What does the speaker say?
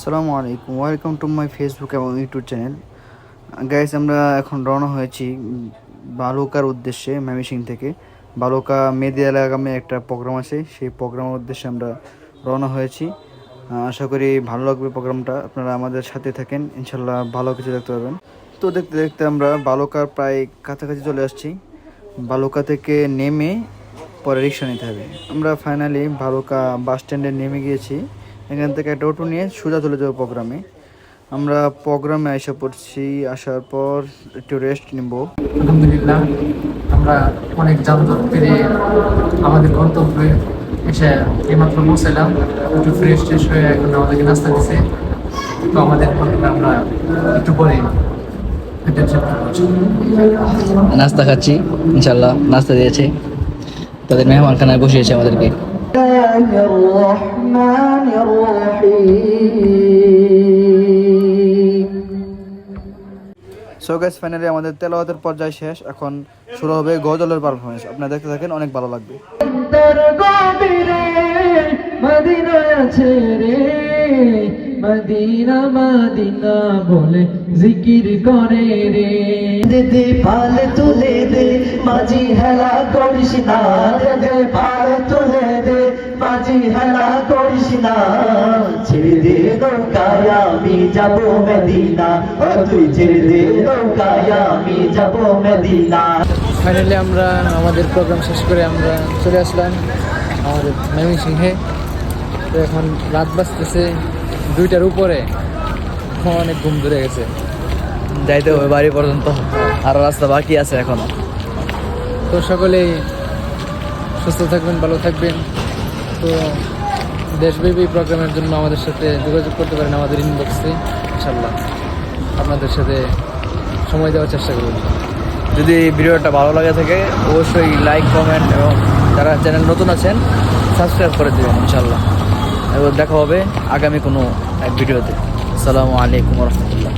আসসালামু আলাইকুম, welcome to my Facebook এবং ইউটিউব চ্যানেল। গাইস, আমরা এখন রওনা হয়েছি বালুকার উদ্দেশ্যে। ময়মনসিংহ থেকে বালুকা মেহেদি আগামী একটা প্রোগ্রাম আছে, সেই প্রোগ্রামের উদ্দেশ্যে আমরা রওনা হয়েছি। আশা করি ভালো লাগবে প্রোগ্রামটা, আপনারা আমাদের সাথে থাকেন, ইনশাল্লাহ ভালো কিছু দেখতে পাবেন। তো দেখতে দেখতে আমরা বালুকার প্রায় কাছাকাছি চলে আসছি। বালুকা থেকে নেমে পরে রিক্সা নিতে হবে। আমরা ফাইনালি বালুকা বাস স্ট্যান্ডে নেমে গিয়েছি। এখান থেকে একটা অটো নিয়ে সোজা চলে যাবো প্রোগ্রামে। আমরা প্রোগ্রামে এসে পড়ছি, আসার পর একটু রেস্ট নিব। আলহামদুলিল্লাহ, আমরা অনেক যানজট পেরিয়ে আমাদের গন্তব্যে এসে এইমাত্র পৌঁছালাম। একটু ফ্রেশ হয়ে এখন আমাদেরকে নাস্তা দিছে। তো আমাদের আমরা একটু পরে নাস্তা খাচ্ছি, ইনশাল্লাহ নাস্তা দিয়েছে, তাদের মেহমানখানায় বসিয়েছে আমাদেরকে। সো গাইস, ফাইনালি আমাদের তেলাওয়াতের পর্যায় শেষ। এখন শুরু হবে গজলের পারফরমেন্স। আপনারা দেখতে থাকেন, অনেক ভালো লাগবে। মদিনা মদিনা বলে জিকির করে রে, দে পাল তুলে দে মাঝি হেলা করিস না, দে পাল তুলে দে মাঝি হেলা করিস না, ছেড়ে দে নৌকায় আমি যাব মদিনা, তুই ছেড়ে দে নৌকায় আমি যাব মদিনা। ফাইনালি আমরা আমাদের প্রোগ্রাম শেষ করে আমরা চলে আসলাম আমাদের ময়মনসিংহে। তো এখন রাত বাজতেছে 2টার উপরে, অনেক ঘুম ধরে গেছে, যাইতে হবে বাড়ি পর্যন্ত, আর রাস্তা বাকি আছে এখনো। তো সকলেই সুস্থ থাকবেন, ভালো থাকবেন। তো দেশব্যাপী প্রোগ্রামের জন্য আমাদের সাথে যোগাযোগ করতে পারেন আমাদের ইনবক্সে, ইনশাল্লাহ আপনাদের সাথে সময় দেওয়ার চেষ্টা করব। যদি ভিডিওটা ভালো লাগে থাকে অবশ্যই লাইক, কমেন্ট এবং যারা চ্যানেল নতুন আছেন সাবস্ক্রাইব করে দেবেন ইনশাল্লাহ। এবং দেখা হবে আগামী কোনো এক ভিডিওতে। আসসালামু আলাইকুম রহমতুল্লাহ।